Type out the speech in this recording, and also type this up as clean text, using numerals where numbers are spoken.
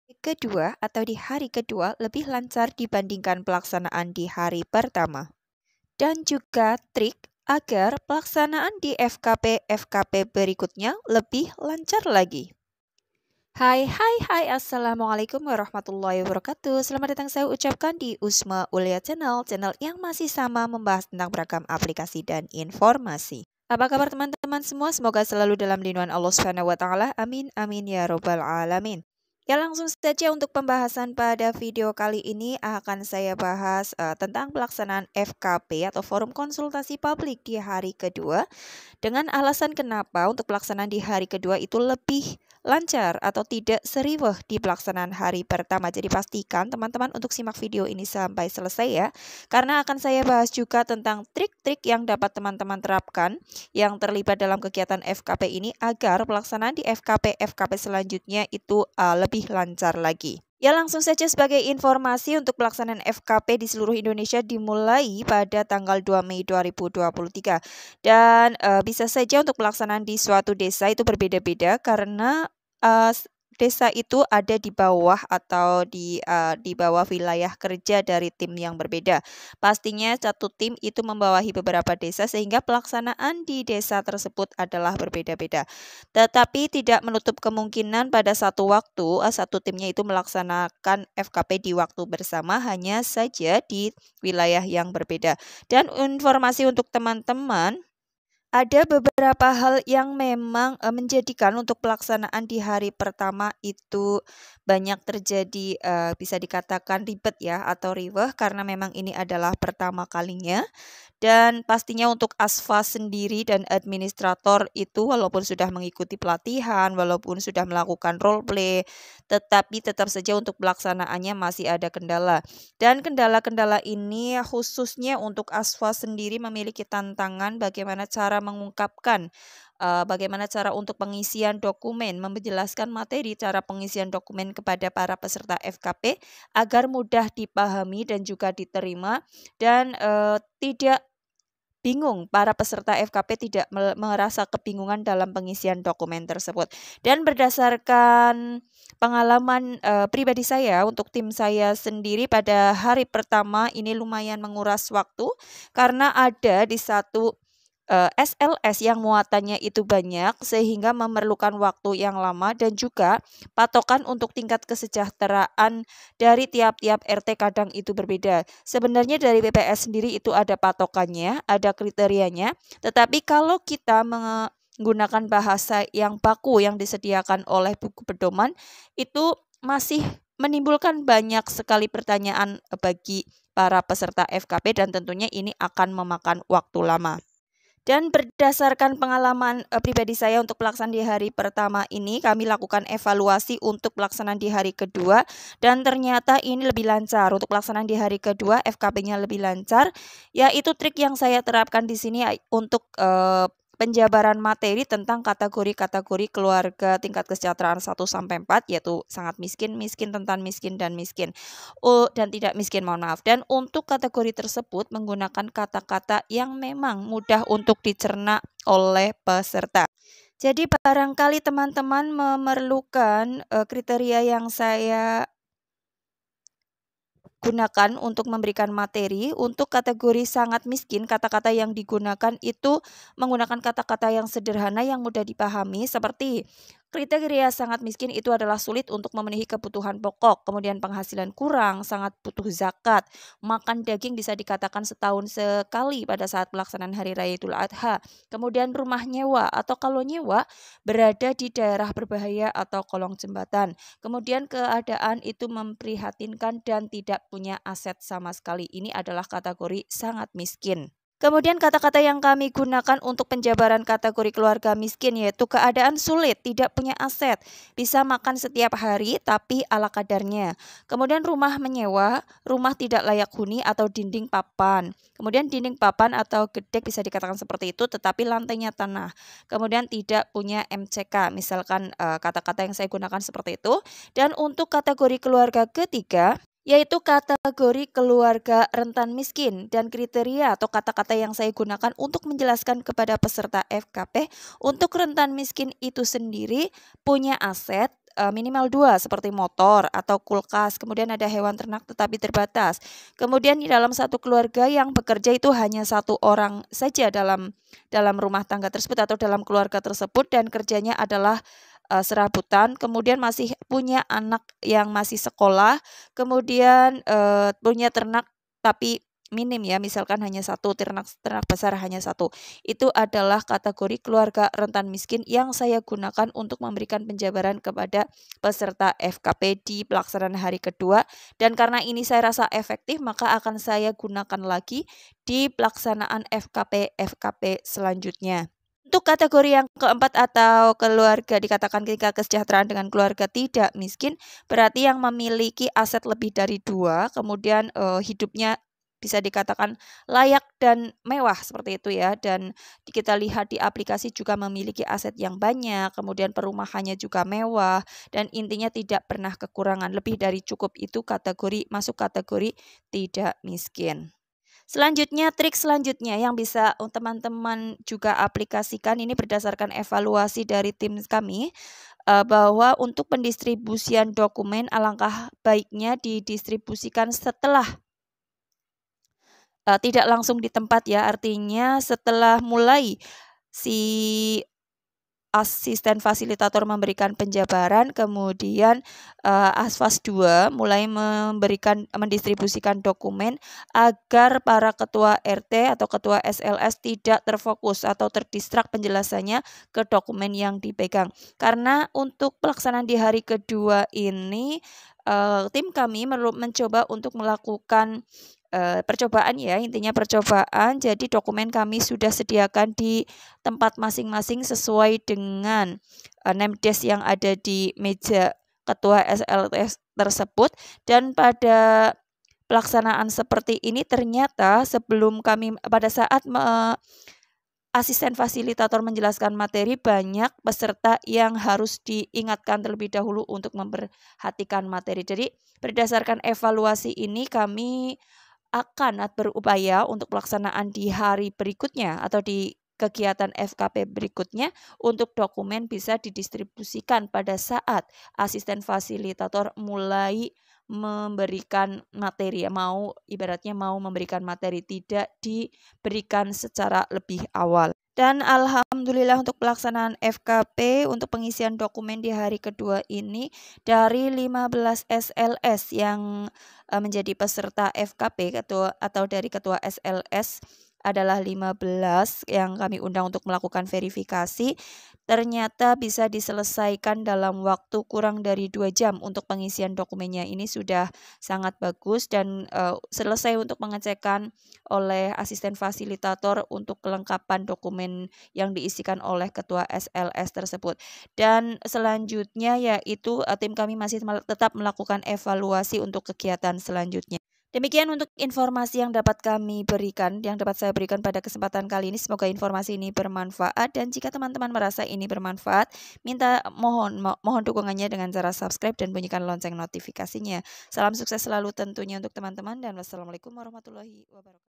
Kedua atau di hari kedua lebih lancar dibandingkan pelaksanaan di hari pertama. Dan juga trik agar pelaksanaan di FKP berikutnya lebih lancar lagi. Hai, Assalamualaikum warahmatullahi wabarakatuh. Selamat datang saya ucapkan di Usma Ulia Channel yang masih sama membahas tentang beragam aplikasi dan informasi. Apa kabar teman-teman semua? Semoga selalu dalam lindungan Allah Subhanahu wa taala. Amin amin ya robbal alamin. Ya langsung saja untuk pembahasan pada video kali ini akan saya bahas tentang pelaksanaan FKP atau Forum Konsultasi Publik di hari kedua dengan alasan kenapa untuk pelaksanaan di hari kedua itu lebih lancar atau tidak seriweh di pelaksanaan hari pertama. Jadi pastikan teman-teman untuk simak video ini sampai selesai ya. Karena akan saya bahas juga tentang trik-trik yang dapat teman-teman terapkan yang terlibat dalam kegiatan FKP ini agar pelaksanaan di FKP selanjutnya itu lebih lancar lagi. Ya langsung saja sebagai informasi untuk pelaksanaan FKP di seluruh Indonesia dimulai pada tanggal 2 Mei 2023. Dan bisa saja untuk pelaksanaan di suatu desa itu berbeda-beda karena desa itu ada di bawah atau di bawah wilayah kerja dari tim yang berbeda. Pastinya satu tim itu membawahi beberapa desa sehingga pelaksanaan di desa tersebut adalah berbeda-beda. Tetapi tidak menutup kemungkinan pada satu waktu satu timnya itu melaksanakan FKP di waktu bersama, hanya saja di wilayah yang berbeda. Dan informasi untuk teman-teman, ada beberapa hal yang memang menjadikan untuk pelaksanaan di hari pertama itu banyak terjadi bisa dikatakan ribet ya atau riweh karena memang ini adalah pertama kalinya. Dan pastinya untuk Asfa sendiri dan administrator itu walaupun sudah mengikuti pelatihan, walaupun sudah melakukan role play, tetapi tetap saja untuk pelaksanaannya masih ada kendala. Dan kendala-kendala ini khususnya untuk Asfa sendiri memiliki tantangan bagaimana cara mengungkapkan, bagaimana cara untuk pengisian dokumen, menjelaskan materi cara pengisian dokumen kepada para peserta FKP agar mudah dipahami dan juga diterima dan tidak bingung, para peserta FKP tidak merasa kebingungan dalam pengisian dokumen tersebut. Dan berdasarkan pengalaman pribadi saya untuk tim saya sendiri pada hari pertama ini lumayan menguras waktu karena ada di satu SLS yang muatannya itu banyak sehingga memerlukan waktu yang lama dan juga patokan untuk tingkat kesejahteraan dari tiap-tiap RT kadang itu berbeda. Sebenarnya dari BPS sendiri itu ada patokannya, ada kriterianya, tetapi kalau kita menggunakan bahasa yang baku yang disediakan oleh buku pedoman itu masih menimbulkan banyak sekali pertanyaan bagi para peserta FKP dan tentunya ini akan memakan waktu lama. Dan berdasarkan pengalaman pribadi saya untuk pelaksanaan di hari pertama ini, kami lakukan evaluasi untuk pelaksanaan di hari kedua dan ternyata ini lebih lancar. Untuk pelaksanaan di hari kedua, FKP-nya lebih lancar. Yaitu trik yang saya terapkan di sini untuk penjabaran materi tentang kategori-kategori keluarga tingkat kesejahteraan 1 sampai 4 yaitu sangat miskin, miskin, rentan miskin dan miskin. Dan tidak miskin, mohon maaf. Dan untuk kategori tersebut menggunakan kata-kata yang memang mudah untuk dicerna oleh peserta. Jadi barangkali teman-teman memerlukan kriteria yang saya gunakan untuk memberikan materi. Untuk kategori sangat miskin, kata-kata yang digunakan itu menggunakan kata-kata yang sederhana yang mudah dipahami seperti kriteria sangat miskin itu adalah sulit untuk memenuhi kebutuhan pokok, kemudian penghasilan kurang, sangat butuh zakat, makan daging bisa dikatakan setahun sekali pada saat pelaksanaan Hari Raya Idul Adha, kemudian rumah nyewa atau kalau nyewa berada di daerah berbahaya atau kolong jembatan, kemudian keadaan itu memprihatinkan dan tidak punya aset sama sekali. Ini adalah kategori sangat miskin. Kemudian kata-kata yang kami gunakan untuk penjabaran kategori keluarga miskin yaitu keadaan sulit, tidak punya aset, bisa makan setiap hari tapi ala kadarnya. Kemudian rumah menyewa, rumah tidak layak huni atau dinding papan. Kemudian dinding papan atau gedek bisa dikatakan seperti itu tetapi lantainya tanah. Kemudian tidak punya MCK, misalkan kata-kata yang saya gunakan seperti itu. Dan untuk kategori keluarga ketiga, yaitu kategori keluarga rentan miskin dan kriteria atau kata-kata yang saya gunakan untuk menjelaskan kepada peserta FKP untuk rentan miskin itu sendiri punya aset minimal 2 seperti motor atau kulkas, kemudian ada hewan ternak tetapi terbatas. Kemudian di dalam satu keluarga yang bekerja itu hanya 1 orang saja dalam rumah tangga tersebut atau dalam keluarga tersebut dan kerjanya adalah serabutan, kemudian masih punya anak yang masih sekolah, kemudian punya ternak tapi minim ya, misalkan hanya 1, ternak besar hanya 1. Itu adalah kategori keluarga rentan miskin yang saya gunakan untuk memberikan penjabaran kepada peserta FKP di pelaksanaan hari kedua. Dan karena ini saya rasa efektif, maka akan saya gunakan lagi di pelaksanaan FKP selanjutnya. Untuk kategori yang keempat atau keluarga dikatakan tingkat kesejahteraan dengan keluarga tidak miskin, berarti yang memiliki aset lebih dari 2, kemudian hidupnya bisa dikatakan layak dan mewah seperti itu ya. Dan kita lihat di aplikasi juga memiliki aset yang banyak, kemudian perumahannya juga mewah, dan intinya tidak pernah kekurangan. Lebih dari cukup itu masuk kategori tidak miskin. Selanjutnya, trik selanjutnya yang bisa teman-teman juga aplikasikan ini berdasarkan evaluasi dari tim kami, bahwa untuk pendistribusian dokumen alangkah baiknya didistribusikan setelah tidak langsung di tempat ya, artinya setelah mulai si asisten fasilitator memberikan penjabaran, kemudian Asfas 2 mulai mendistribusikan dokumen agar para ketua RT atau ketua SLS tidak terfokus atau terdistrak penjelasannya ke dokumen yang dipegang. Karena untuk pelaksanaan di hari kedua ini tim kami mencoba untuk melakukan percobaan ya, intinya percobaan. Jadi dokumen kami sudah sediakan di tempat masing-masing sesuai dengan name desk yang ada di meja ketua SLS tersebut. Dan pada pelaksanaan seperti ini ternyata sebelum kami pada saat asisten fasilitator menjelaskan materi, banyak peserta yang harus diingatkan terlebih dahulu untuk memperhatikan materi. Jadi berdasarkan evaluasi ini kami akan berupaya untuk pelaksanaan di hari berikutnya atau di kegiatan FKP berikutnya untuk dokumen bisa didistribusikan pada saat asisten fasilitator mulai memberikan materi ya, ibaratnya mau memberikan materi, tidak diberikan secara lebih awal. Dan alhamdulillah untuk pelaksanaan FKP untuk pengisian dokumen di hari kedua ini dari 15 SLS yang menjadi peserta FKP atau dari ketua SLS adalah 15 yang kami undang untuk melakukan verifikasi, ternyata bisa diselesaikan dalam waktu kurang dari 2 jam untuk pengisian dokumennya. Ini sudah sangat bagus dan selesai untuk pengecekan oleh asisten fasilitator untuk kelengkapan dokumen yang diisikan oleh ketua SLS tersebut. Dan selanjutnya yaitu tim kami masih tetap melakukan evaluasi untuk kegiatan selanjutnya. Demikian untuk informasi yang dapat saya berikan pada kesempatan kali ini. Semoga informasi ini bermanfaat, dan jika teman-teman merasa ini bermanfaat, mohon dukungannya dengan cara subscribe dan bunyikan lonceng notifikasinya. Salam sukses selalu tentunya untuk teman-teman, dan wassalamualaikum warahmatullahi wabarakatuh.